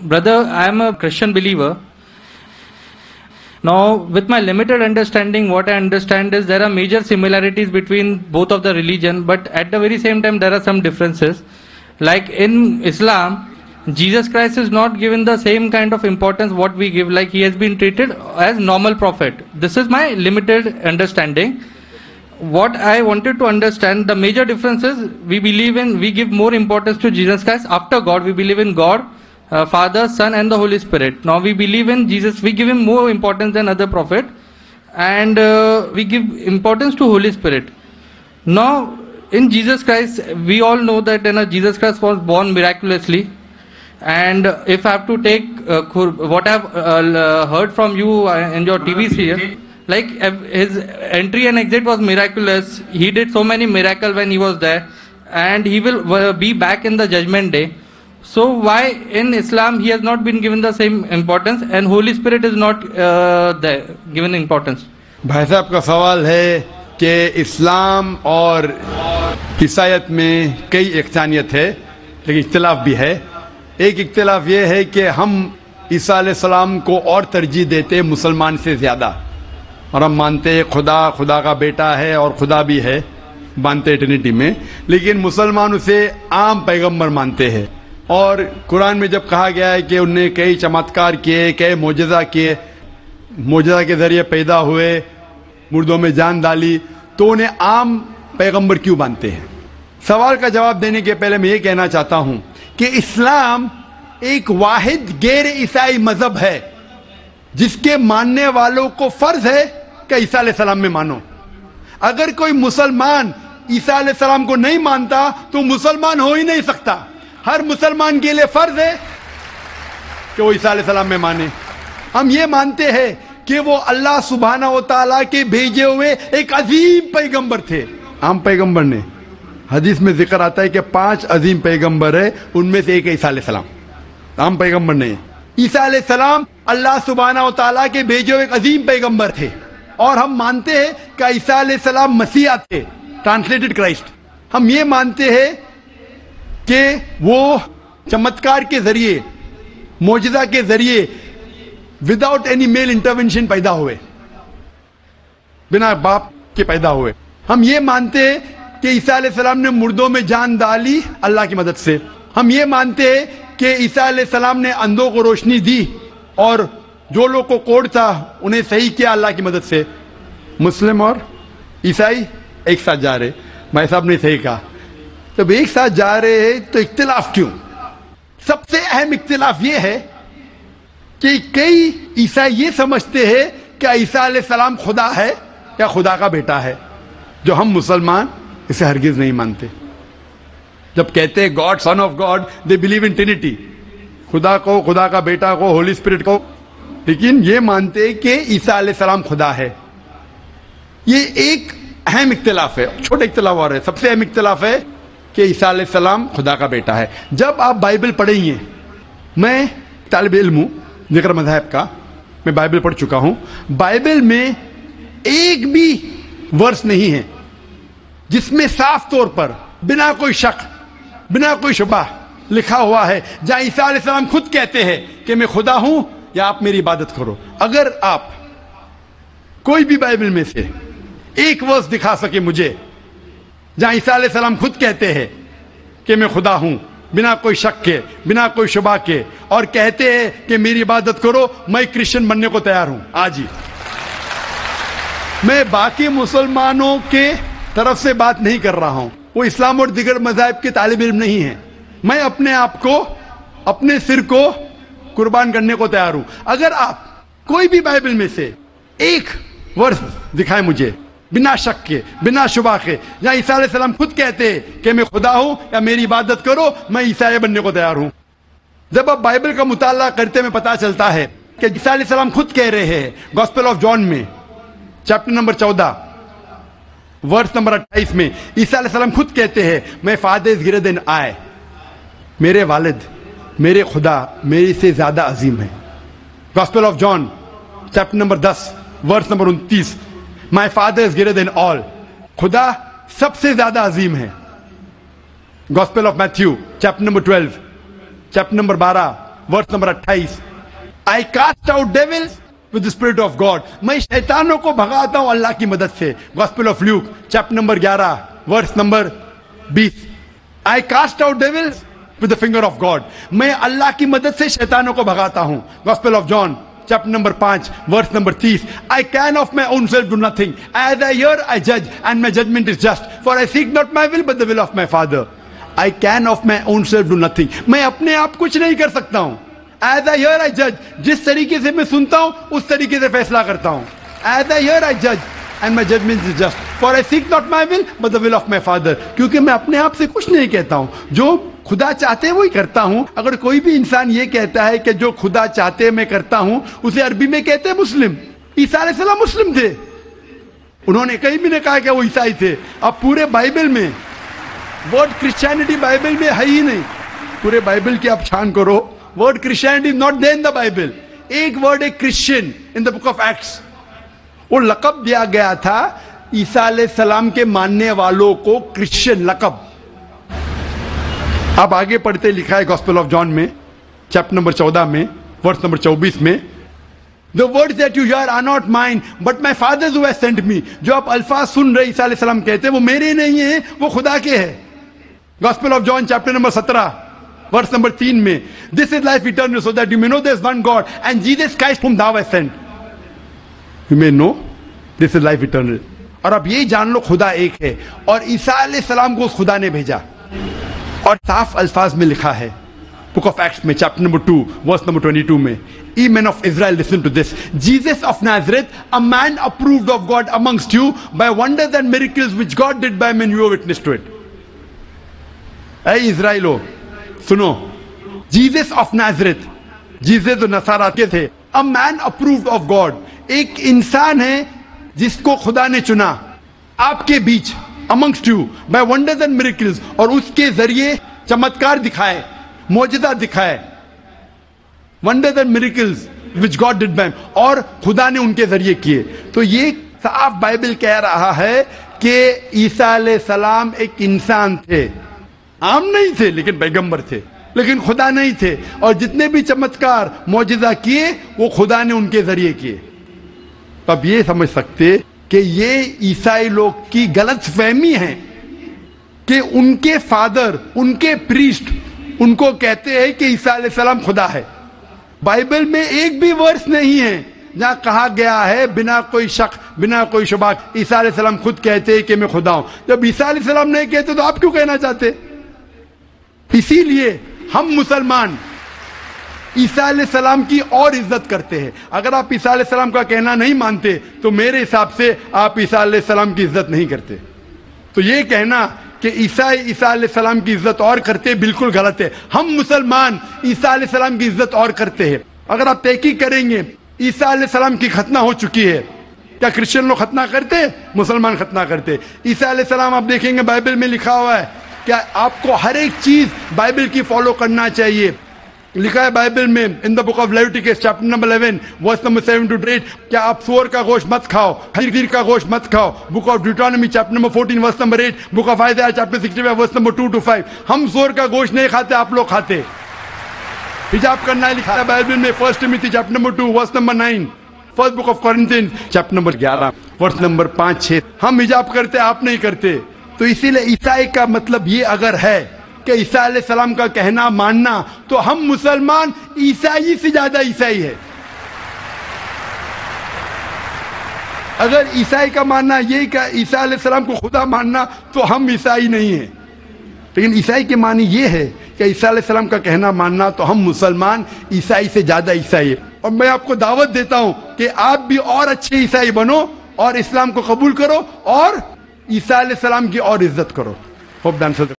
brother, I am a Christian believer. Now, with my limited understanding, what I understand is there are major similarities between both of the religion, but at the very same time, there are some differences. Like in Islam, Jesus Christ is not given the same kind of importance what we give, like he has been treated as normal prophet. This is my limited understanding. What I wanted to understand, the major difference is we give more importance to Jesus Christ after God. We believe in God, Father, Son and the Holy Spirit. Now we believe in Jesus, we give him more importance than other prophet, and we give importance to Holy Spirit. Now in Jesus Christ, we all know that Jesus Christ was born miraculously, and if I have to take what I have heard from you in your TV serial, like his entry and exit was miraculous. He did so many miracles when he was there, and he will be back in the judgment day. So why in Islam he has not been given the same importance and Holy Spirit is not given importance? भाई साहब का सवाल है कि इस्लाम और ईसाईयत में कई इख्तिलाफ है, लेकिन इख्तिलाफ भी है. एक इख्तिलाफ ये है कि हम ईसा अलैहिस्सलाम को और तरजीह देते मुसलमान से ज़्यादा, और हम मानते हैं खुदा का बेटा है और खुदा भी है, मानते ट्रिनिटी में, लेकिन मुसलमान उसे आम पैगंबर मानते हैं. और कुरान में जब कहा गया है कि उनने कई चमत्कार किए, कई मोजज़ा किए, मोजज़ा के ज़रिए पैदा हुए, मुर्दों में जान डाली, तो उन्हें आम पैगंबर क्यों मानते हैं? सवाल का जवाब देने के पहले मैं ये कहना चाहता हूँ कि इस्लाम एक वाहिद गैर ईसाई मजहब है जिसके मानने वालों को फर्ज है कि ईसा अलैहिस्सलाम में मानो. अगर कोई मुसलमान ईसा अलैहिस्सलाम को नहीं मानता तो मुसलमान हो ही नहीं सकता. हर मुसलमान के लिए फर्ज है कि वो ईसा अलैहिस्सलाम में माने. हम ये मानते हैं कि वो अल्लाह सुब्हाना व तआला के भेजे हुए एक अजीम पैगंबर थे. आम पैगंबर ने, हदीस में जिक्र आता है कि 5 अजीम पैगंबर है, उनमें से एक ईसा अलैहिस्सलाम. आम पैगंबर नहीं. ईसा अलैहिस्सलाम अल्लाह सुब्हाना व तआला के भेजे हुए एक अजीम पैगंबर थे, और हम मानते हैं कि ईसा अलैहिस्सलाम मसीहा थे, ट्रांसलेटेड क्राइस्ट. हम ये मानते हैं कि वो चमत्कार के जरिए, मोजज़ा के जरिए, विदाउट एनी मेल इंटरवेंशन पैदा हुए, बिना बाप के पैदा हुए. हम ये मानते हैं कि ईसा अलैहिस्सलाम ने मुर्दों में जान डाली अल्लाह की मदद से. हम ये मानते हैं कि ईसा अलैहिस्सलाम ने अंधों को रोशनी दी और जो लोग को कोढ़ था उन्हें सही किया अल्लाह की मदद से. मुस्लिम और ईसाई एक साथ जा रहे, भाई साहब ने सही कहा. जब एक साथ जा रहे हैं तो इख्तिलाफ क्यों? सबसे अहम इख्तिलाफ ये है कि कई ईसाई ये समझते हैं कि ईसा अलैहिस्सलाम खुदा है या खुदा का बेटा है, जो हम मुसलमान इसे हरगिज नहीं मानते. जब कहते हैं God, son of God, they believe in Trinity, खुदा को, खुदा का बेटा को, होली स्पिरिट को, लेकिन ये मानते हैं कि ईसा अलैहिस्सलाम खुदा है. ये एक अहम इख्तिलाफ है. छोटे इख्तिलाफ और है. सबसे अहम इख्तिलाफ है कि ईसा अलैहिस्सलाम खुदा का बेटा है. जब आप बाइबल पढ़ेंगे, मैं तालिब इल्म हूं जिक्र मज़हब का, मैं बाइबल पढ़ चुका हूं. बाइबल में एक भी वर्स नहीं है जिसमें साफ तौर पर बिना कोई शक, बिना कोई शुबा लिखा हुआ है जहां ईसा अलैहिस्सलाम खुद कहते हैं कि मैं खुदा हूं या आप मेरी इबादत करो. अगर आप कोई भी बाइबल में से एक वर्स दिखा सके मुझे जहां ईसा अलैहिस्सलाम खुद कहते हैं कि मैं खुदा हूं, बिना कोई शक के, बिना कोई शुबा के, और कहते हैं कि मेरी इबादत करो, मैं क्रिश्चियन बनने को तैयार हूं आज ही. मैं बाकी मुसलमानों के तरफ से बात नहीं कर रहा हूं, वो इस्लाम और दिगर मज़ाहिब के तालिब इल्म नहीं है. मैं अपने आप को, अपने सिर को कुर्बान करने को तैयार हूं. अगर आप कोई भी बाइबल में से एक वर्स दिखाए मुझे बिना शक के, बिना शुबा के, जहां ईसा अलैहिस्सलाम खुद कहते हैं कि मैं खुदा हूं या मेरी इबादत करो, मैं ईसाई बनने को तैयार हूं. जब आप बाइबल का मुताला करते में पता चलता है कि ईसा अलैहिस्सलाम खुद कह रहे हैं गॉस्पेल ऑफ जॉन में चैप्टर नंबर 14 वर्स नंबर 28 में, ईसा अलैहिस्सलाम खुद कहते हैं मैं father is greater than I, मेरे वालिद, मेरे खुदा मेरे से ज्यादा अजीम है. Gospel of John chapter number 10 verse number 29, my father is greater than all, खुदा सबसे ज्यादा अजीम है. Gospel of Matthew chapter number 12 chapter number 12 verse number 28, I cast out devils with the spirit of God. मैं शैतानों को भगाता हूं अल्लाह की मदद से. Gospel of Luke chapter number 11 verse number 20. I cast out devils with the finger of God. मैं अल्लाह की मदद से शैतानों को भगाता हूं. Gospel of John chapter number 5 verse number 30. I can of my own self do nothing. As I hear I judge and my judgment is just. For I seek not my will but the will of my Father. I can of my own self do nothing. मैं अपने आप कुछ नहीं कर सकता हूं. As I hear I judge. जिस तरीके से मैं सुनता हूं उस तरीके से फैसला करता हूं. As I hear I judge and my judgment is just. For I seek not my will but the will of my Father. क्योंकि मैं अपने आप से कुछ नहीं कहता हूं. जो खुदा चाहते वही करता हूं. अगर कोई भी इंसान ये कहता है कि जो खुदा चाहते मैं करता हूं, उसे अरबी में कहते हैं मुस्लिम. ईसा अलैहिस्सलाम मुस्लिम थे. उन्होंने कहीं भी नहीं कहा कि वो ईसाई थे. अब पूरे बाइबल में वर्ड क्रिश्चियनिटी बाइबल में है ही नहीं. पूरे बाइबल की आप छान करो, word Christianity is not there in the Bible. एक वर्ड है Christian in the book of Acts. वो लकब दिया गया था ईसा अलैहिस्सलाम के मानने वालों को, क्रिश्चियन लकब. आप आगे पढ़ते लिखा है गॉस्पेल ऑफ जॉन में चैप्टर नंबर 14 में वर्स नंबर 24 में, The words that you hear are not mine, but my Father who has sent me. जो आप अल्फाज सुन रहे ईसा अलैहिस्सलाम कहते हैं वो मेरे नहीं है, वो खुदा के है. Gospel of John chapter number 17 verse number 3 में, This is life eternal so that you may know there is one God and Jesus Christ whom thou hast sent. You may know this is life eternal. और अब ये जान लो खुदा एक है और ईसा अलैहिस्सलाम को उस खुदा ने भेजा. और साफ अल्फाज में लिखा है बुक ऑफ एक्ट्स में चैप्टर नंबर 2 वर्स नंबर 22 में, Ye men of Israel, listen to this. Jesus of Nazareth, a man approved of God amongst you by wonders and miracles which God did by men, you are witness to it. ऐ इज़राइलो सुनो, Jesus of Nazareth, Jesus तो नसारा के थे, a man approved of God, एक इंसान है जिसको खुदा ने चुना आपके बीच, amongst you by wonders and miracles, और उसके जरिए चमत्कार दिखाए, मौजज़ा दिखाए, wonders and miracles which God did by him, और खुदा ने उनके जरिए किए. तो ये साफ बाइबल कह रहा है कि ईसा अलैहिस्सलाम एक इंसान थे, आम नहीं थे लेकिन पैगंबर थे, लेकिन खुदा नहीं थे. और जितने भी चमत्कार मौजज़ा किए वो खुदा ने उनके जरिए किए. तब ये समझ सकते कि ये ईसाई लोग की गलत फहमी है कि उनके फादर, उनके प्रीस्ट उनको कहते हैं कि ईसा अलैहिस्सलाम खुदा है. बाइबल में एक भी वर्स नहीं है जहां कहा गया है बिना कोई शक, बिना कोई शुबा, ईसा अलैहिस्सलाम खुद कहते हैं कि मैं खुदा हूं. जब ईसा अलैहिस्सलाम नहीं कहते तो आप क्यों कहना चाहते? इसीलिए हम मुसलमान ईसा अलैहिस्सलाम की और इज्जत करते हैं. अगर आप ईसा अलैहिस्सलाम का कहना नहीं मानते तो मेरे हिसाब से आप ईसा अलैहिस्सलाम की इज्जत नहीं करते. तो ये कहना कि ईसा अलैहिस्सलाम की इज्जत और करते बिल्कुल गलत है. हम मुसलमान ईसा अलैहिस्सलाम की इज्जत और करते हैं. अगर आप तहकीक करेंगे ईसा अलैहिस्सलाम की खतना हो चुकी है, क्या क्रिश्चियन लोग खतना करते? मुसलमान खतना करते. ईसा अलैहिस्सलाम आप देखेंगे बाइबल में लिखा हुआ है क्या आपको हर एक चीज बाइबल की फॉलो करना चाहिए. लिखा है बाइबल में in the book of Leviticus chapter number 11 verse number 7 to 8, क्या आप सूअर का गोश्त मत खाओ, खीर का गोश्त मत खाओ. Book of Deuteronomy chapter number 14 verse number 8, book of Isaiah chapter 65 verse number 2 to 5. हम सूअर का गोश्त नहीं खाते, आप लोग खाते. हिजाब करना है लिखा है बाइबल में 1 Timothy chapter number 2 verse number 9, first book of Corinthians chapter number 11 verse number 5-6. हम हिजाब करते, आप नहीं करते. तो इसीलिए ईसाई का मतलब ये अगर है कि ईसा अलैहिस्सलाम का कहना मानना, तो हम मुसलमान ईसाई से ज्यादा ईसाई है. अगर ईसाई का मानना ये कि ईसा अलैहिस्सलाम को खुदा मानना, तो हम ईसाई नहीं है. लेकिन ईसाई के मानी ये है कि ईसा अलैहिस्सलाम का कहना मानना, तो हम मुसलमान ईसाई से ज्यादा ईसाई है. और मैं आपको दावत देता हूं कि आप भी और अच्छे ईसाई बनो और इस्लाम को कबूल करो और ईसा अलैहिस्सलाम की और इज्जत करो. Hope the answer